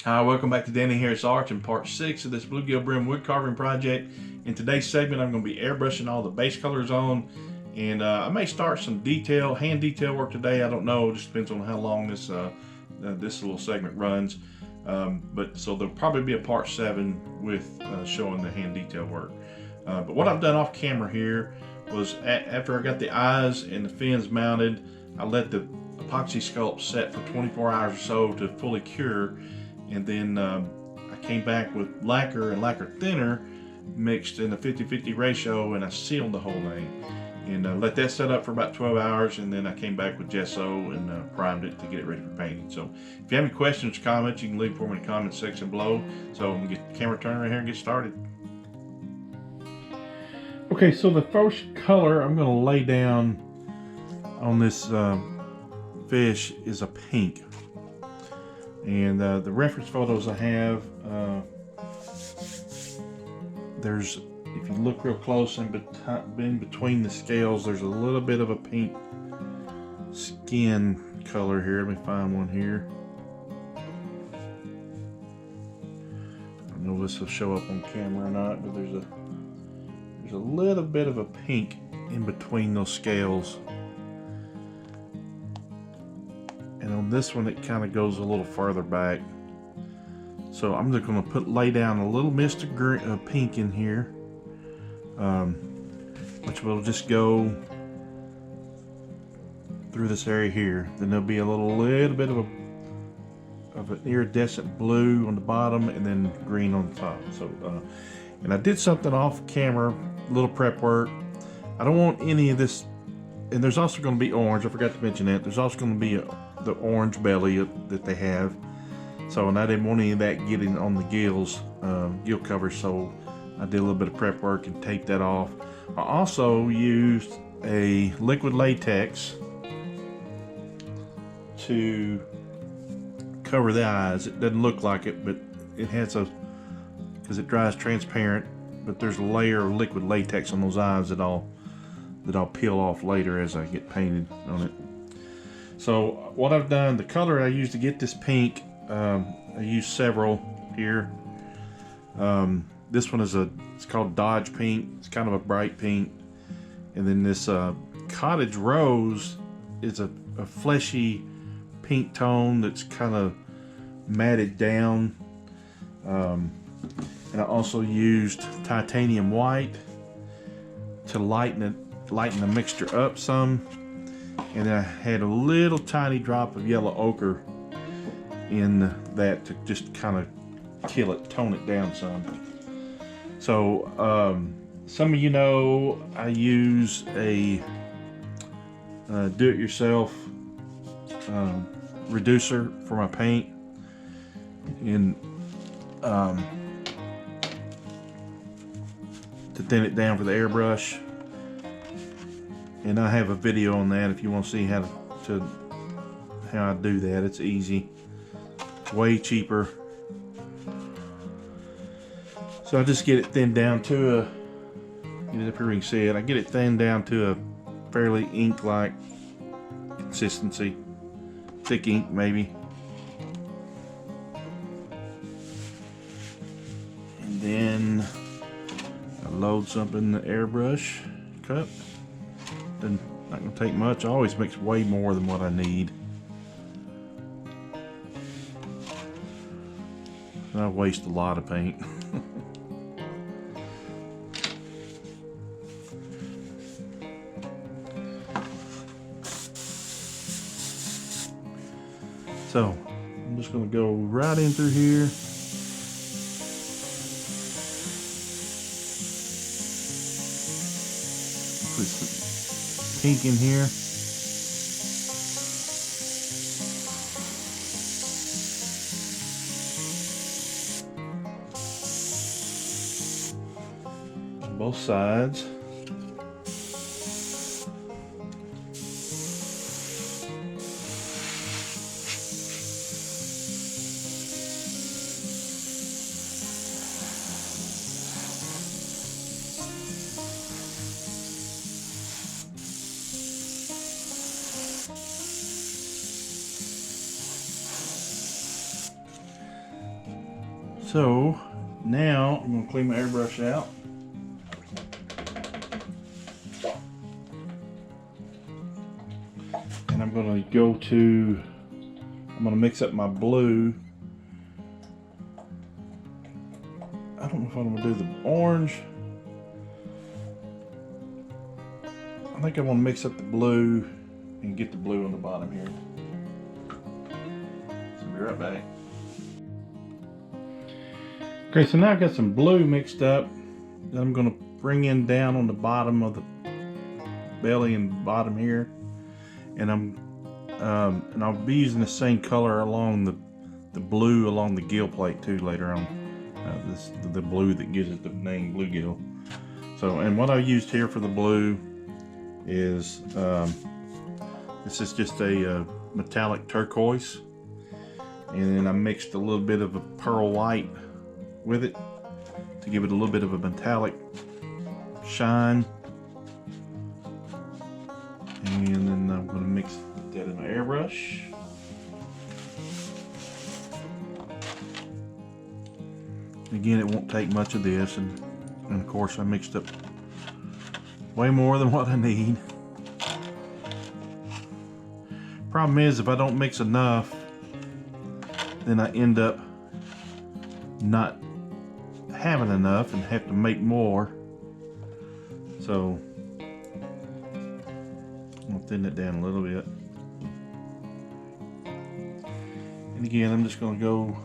Hi, welcome back to Danny Harris Arts in part 6 of this bluegill brim wood carving project. In today's segment, I'm going to be airbrushing all the base colors on, and I may start some hand detail work today. I don't know, it just depends on how long this little segment runs. So there'll probably be a part 7 with showing the hand detail work. But what I've done off camera here was after I got the eyes and the fins mounted, I let the epoxy sculpt set for 24 hours or so to fully cure. And then I came back with lacquer and lacquer thinner mixed in a 50-50 ratio, and I sealed the whole thing and let that set up for about 12 hours, and then I came back with gesso and primed it to get it ready for painting. So if you have any questions or comments, you can leave for me in the comment section below. So I'm gonna get the camera turned right here and get started. Okay, so the first color I'm gonna lay down on this fish is a pink. And the reference photos I have, if you look real close in between the scales, there's a little bit of a pink skin color here. Let me find one here. I don't know if this will show up on camera or not, but there's a little bit of a pink in between those scales. And on this one, it kind of goes a little farther back. So I'm just going to lay down a little mist of pink in here, which will just go through this area here. Then there'll be a little bit of an iridescent blue on the bottom, and then green on the top. So, and I did something off camera, a little prep work. I don't want any of this. And there's also going to be orange. I forgot to mention that. There's also going to be the orange belly that they have. So, and I didn't want any of that getting on the gills, gill covers. So I did a little bit of prep work and taped that off. I also used a liquid latex to cover the eyes. It doesn't look like it, but it has because it dries transparent, but there's a layer of liquid latex on those eyes that I'll peel off later as I get painted on it. So what I've done, the color I used to get this pink, I used several here. This one it's called Dodge Pink. It's kind of a bright pink. And then this Cottage Rose is a fleshy pink tone that's kind of matted down. And I also used Titanium White to lighten the mixture up some, and then I had a little tiny drop of yellow ochre in that to just kind of kill it, tone it down some. So some of you know I use a do-it-yourself reducer for my paint, and to thin it down for the airbrush. And I have a video on that if you want to see how I do that. It's easy, way cheaper. So I just get it thinned down to get it up here where you can see it. I get it thinned down to a fairly ink-like consistency, thick ink maybe. And then I load something in the airbrush cup. Not gonna take much. I always mix way more than what I need. I waste a lot of paint. So I'm just gonna go right in through here. Put some pink in here. both sides. So now I'm going to clean my airbrush out. And I'm going to mix up my blue. I don't know if I'm going to do the orange. I think I want to mix up the blue and get the blue on the bottom here. So I'll be right back. Okay, so now I've got some blue mixed up that I'm going to bring in down on the bottom of the belly and bottom here, and I'll be using the same color along the blue along the gill plate too later on. The blue that gives it the name Bluegill. So, and what I used here for the blue is this is just a metallic turquoise, and then I mixed a little bit of a pearl white with it to give it a little bit of a metallic shine. And then I'm going to mix that in my airbrush. Again, it won't take much of this, and of course I mixed up way more than what I need. Problem is, if I don't mix enough, then I end up not having enough and have to make more. So I'll thin it down a little bit. And again, I'm just going to go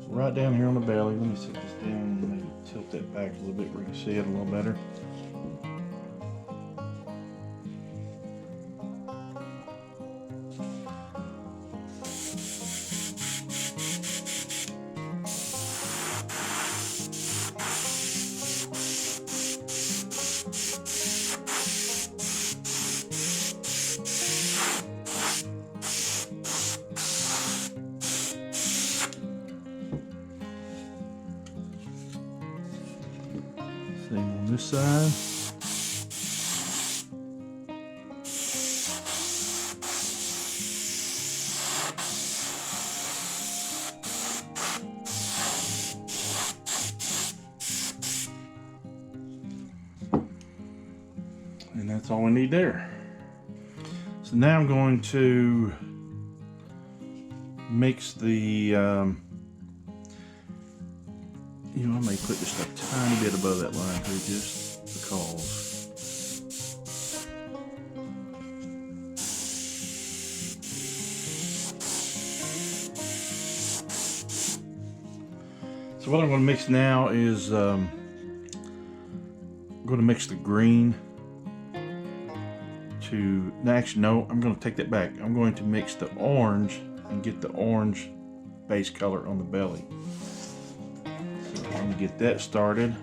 right down here on the belly. Let me set this down and maybe tilt that back a little bit where you can see it a little better. Same on this side. And that's all we need there. So now I'm going to mix the you know, I may put just a tiny bit above that line here just because. So what I'm going to mix now is I'm going to mix the green to, no, actually no, I'm going to take that back. I'm going to mix the orange and get the orange base color on the belly. I'm going to get that started,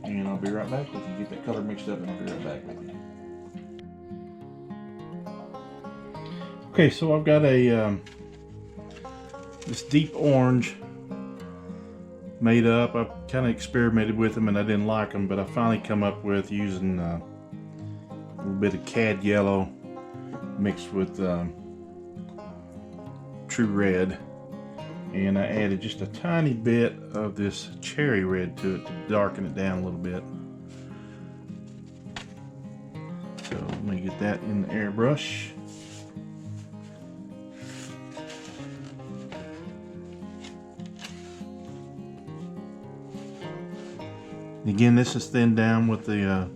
and I'll be right back with you. Get that color mixed up and I'll be right back with you. Okay, so I've got a this deep orange made up. I've kind of experimented with them and I didn't like them, but I finally come up with using a little bit of cad yellow mixed with true red. And I added just a tiny bit of this cherry red to it to darken it down a little bit. So let me get that in the airbrush. Again, this is thinned down with the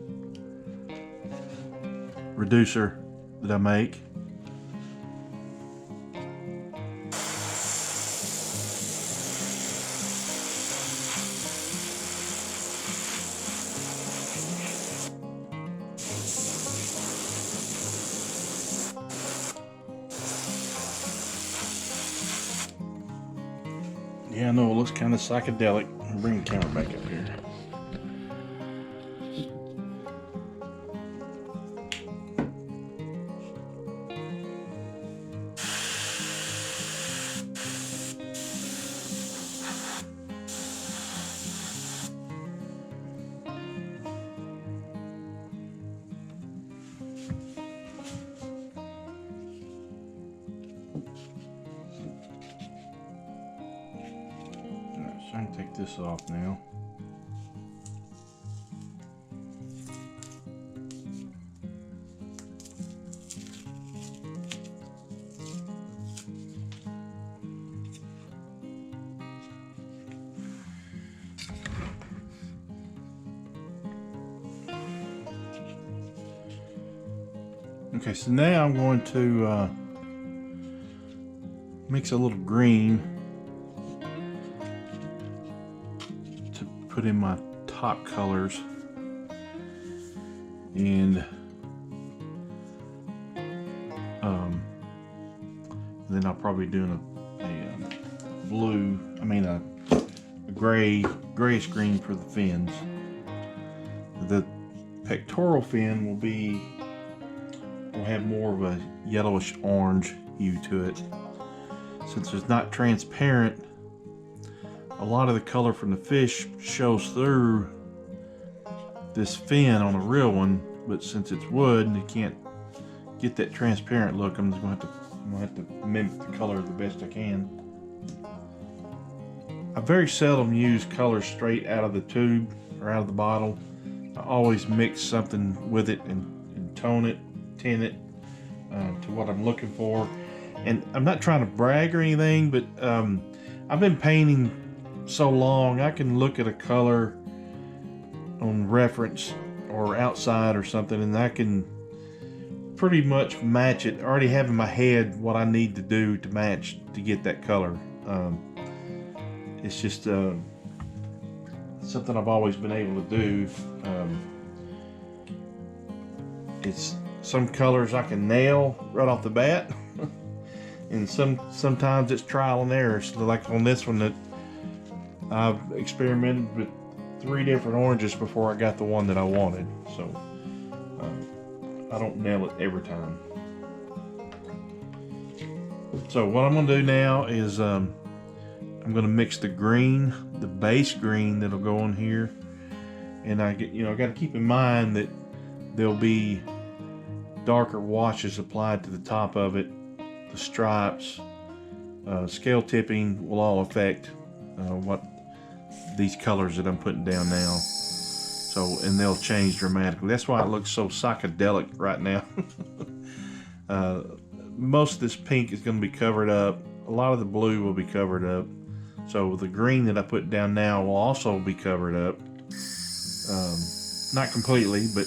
reducer that I make. Yeah, I know it looks kind of psychedelic. I'll bring the camera back up here. Take this off now. Okay, so now I'm going to mix a little green to put in my top colors, and then I'll probably do a blue, a grayish green for the fins. The pectoral fin will have more of a yellowish orange hue to it. Since it's not transparent, a lot of the color from the fish shows through this fin on a real one, but since it's wood and you can't get that transparent look, I'm just going to have to mimic the color the best I can. I very seldom use colors straight out of the tube or out of the bottle. I always mix something with it and tone it, tint it to what I'm looking for. And I'm not trying to brag or anything, but I've been painting so long, I can look at a color on reference or outside or something, and I can pretty much match it. I already have in my head what I need to do to match to get that color. It's just something I've always been able to do. It's some colors I can nail right off the bat, and sometimes it's trial and error. So like on this one, that I've experimented with 3 different oranges before I got the one that I wanted. So I don't nail it every time. So what I'm going to do now is I'm going to mix the green, the base green that'll go on here, and I got to keep in mind that there'll be darker washes applied to the top of it. The stripes, scale tipping will all affect what these colors that I'm putting down now. So, and they'll change dramatically. That's why it looks so psychedelic right now. Most of this pink is going to be covered up. A lot of the blue will be covered up. So the green that I put down now will also be covered up. Not completely, but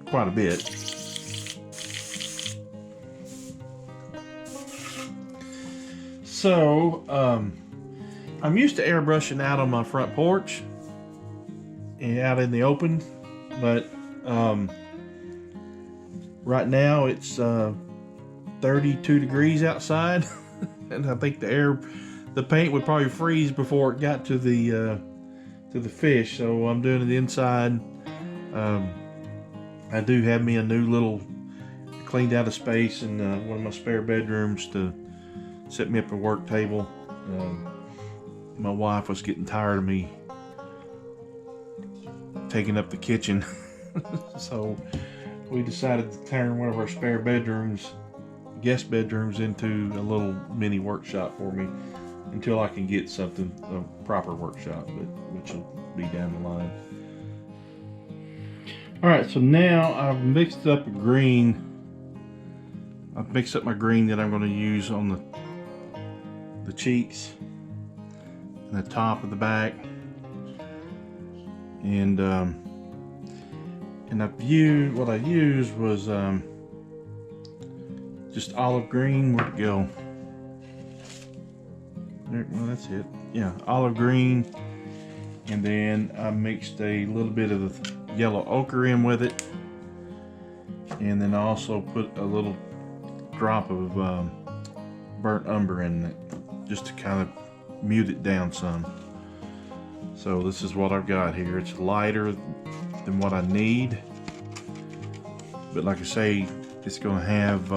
quite a bit. So I'm used to airbrushing out on my front porch and out in the open, but right now it's 32 degrees outside, and I think the paint would probably freeze before it got to the fish. So I'm doing it inside. I do have me a new little cleaned out a space in one of my spare bedrooms to set me up a work table. My wife was getting tired of me taking up the kitchen, so we decided to turn one of our spare bedrooms, guest bedrooms, into a little mini workshop for me until I can get something, a proper workshop, which will be down the line. Alright, so now I've mixed up a green. I've mixed up my green that I'm going to use on the cheeks and the top of the back, and what I used was just olive green. Where'd it go? There, well, that's it. Yeah, olive green, and then I mixed a little bit of the yellow ochre in with it, and then I also put a little drop of burnt umber in it, just to kind of mute it down some. So this is what I've got here. It's lighter than what I need, but like I say, it's going to have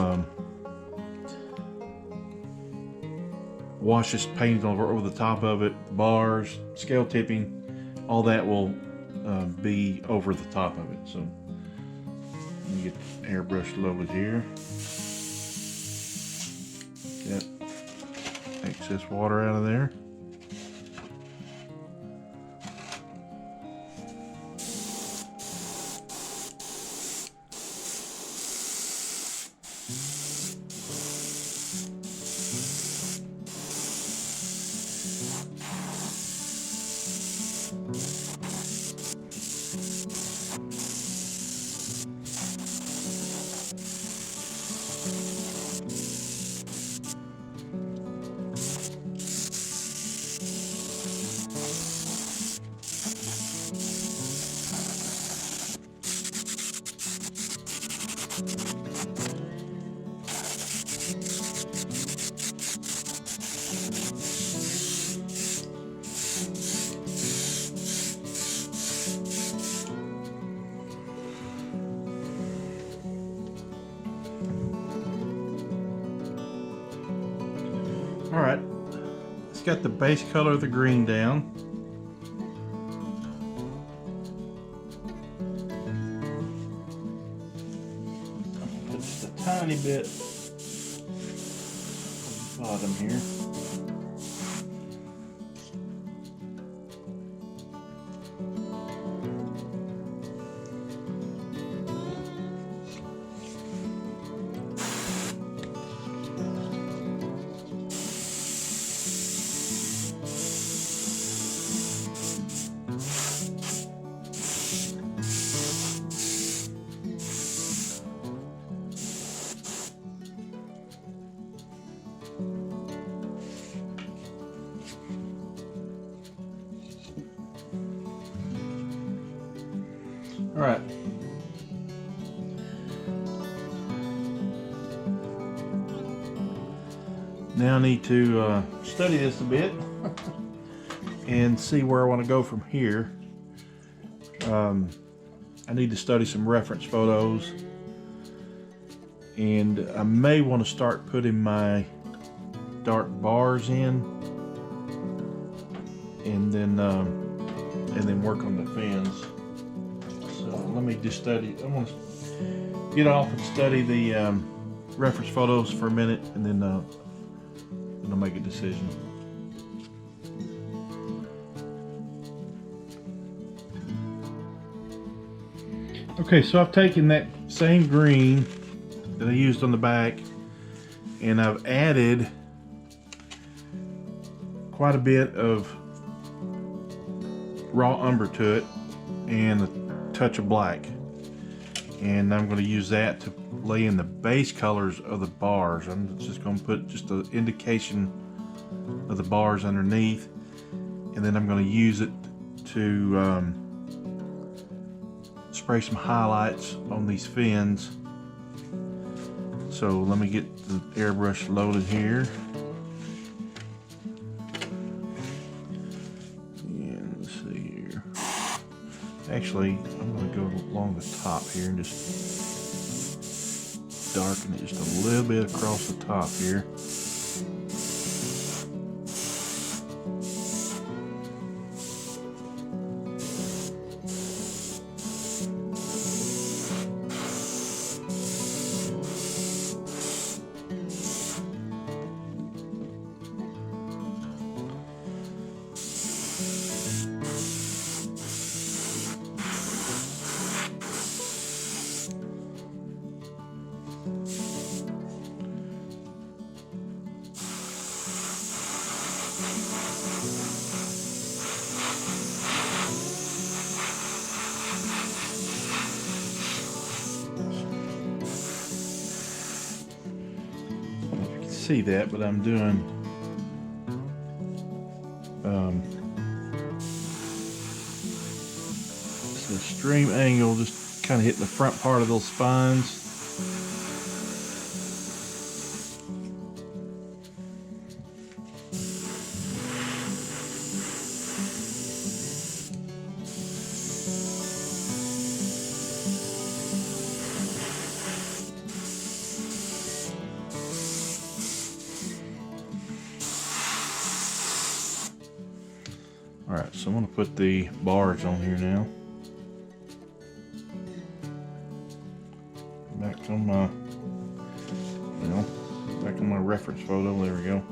washes painted over the top of it, bars, scale tipping, all that will be over the top of it. So let me get the airbrush loaded here. Get excess water out of there. All right, it's got the base color of the green down. Put just a tiny bit at the bottom here. All right. Now I need to study this a bit and see where I want to go from here. I need to study some reference photos, and I may want to start putting my dark bars in, and then work on the fins. So let me just study. I want to get off and study the reference photos for a minute, and then I'll make a decision. Okay, so I've taken that same green that I used on the back, and I've added quite a bit of raw umber to it and a touch of black, and I'm going to use that to lay in the base colors of the bars. I'm just going to put just an indication of the bars underneath, and then I'm going to use it to spray some highlights on these fins. So let me get the airbrush loaded here. And let's see here. Actually, I'm going to go along the top here and just darken it just a little bit across the top here. See that, but I'm doing it's a extreme angle, just kind of hitting the front part of those spines. Alright, so I'm going to put the bars on here now. Back on my, back on my reference photo, there we go.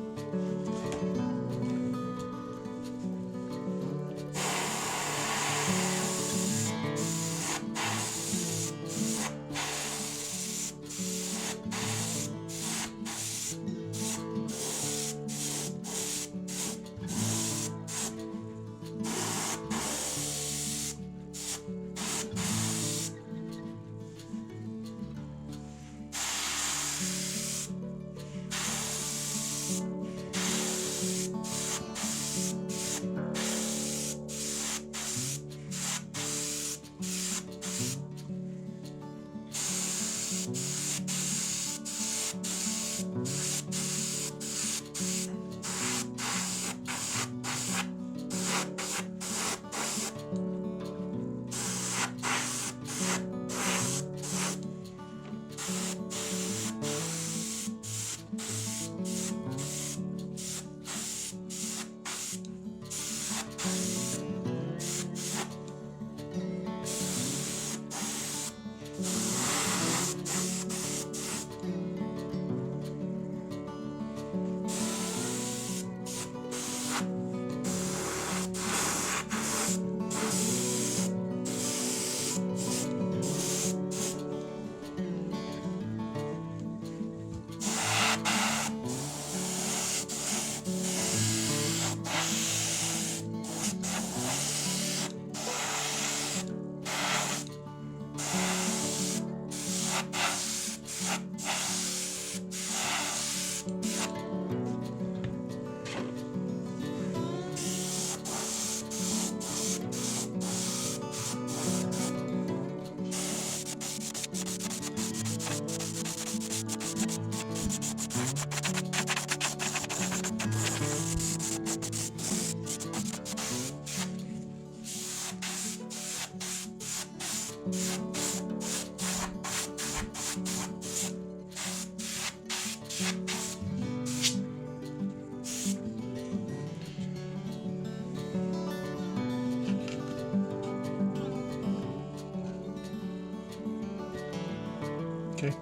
Okay.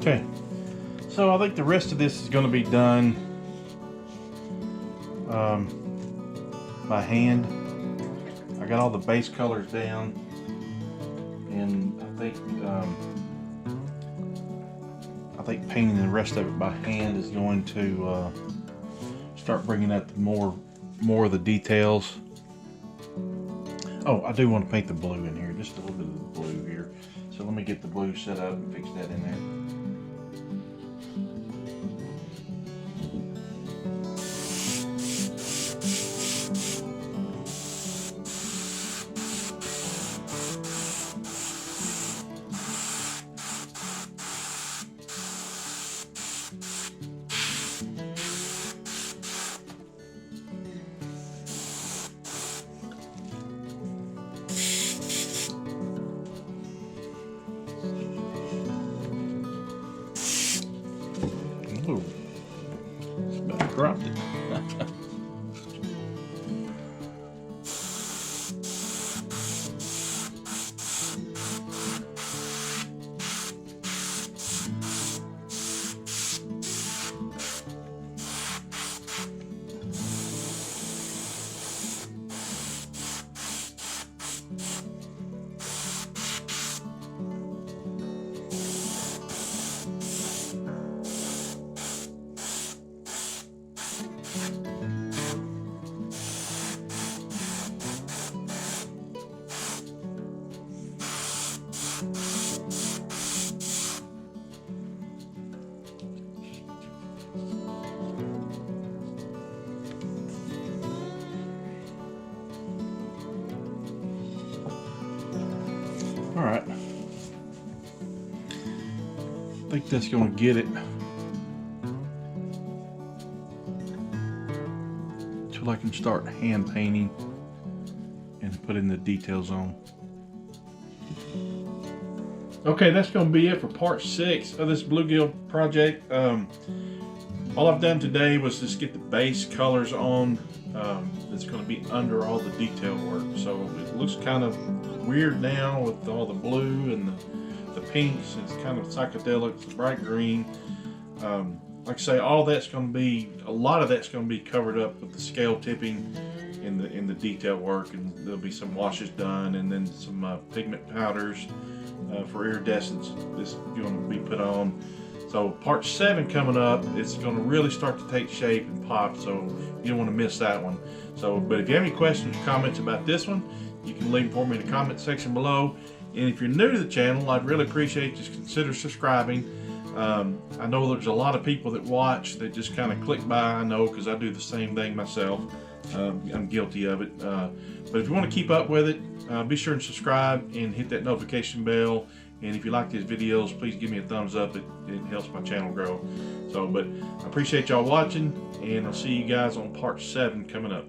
Okay, so I think the rest of this is going to be done by hand. I got all the base colors down, and I think painting the rest of it by hand is going to start bringing out more of the details. Oh, I do want to paint the blue in here, just a little bit of the blue here. So let me get the blue set up and fix that in there. Ooh, about dropped it. All right, I think that's going to get it till I can start hand painting and putting the details on. Okay, that's going to be it for part 6 of this bluegill project. All I've done today was just get the base colors on. It's going to be under all the detail work, so it looks kind of weird now with all the blue and the pinks. It's kind of psychedelic, it's bright green. Like I say, all that's going to be, a lot of that's going to be covered up with the scale tipping in the detail work, and there'll be some washes done, and then some pigment powders for iridescence that's going to be put on. So part 7 coming up, it's going to really start to take shape and pop, so you don't want to miss that one. So, but if you have any questions or comments about this one, you can leave them for me in the comment section below. And if you're new to the channel, I'd really appreciate you to consider subscribing. I know there's a lot of people that watch that just kind of click by. I know, because I do the same thing myself. I'm guilty of it. But if you want to keep up with it, be sure and subscribe and hit that notification bell. And if you like these videos, please give me a thumbs up. It helps my channel grow. But I appreciate y'all watching, and I'll see you guys on part 7 coming up.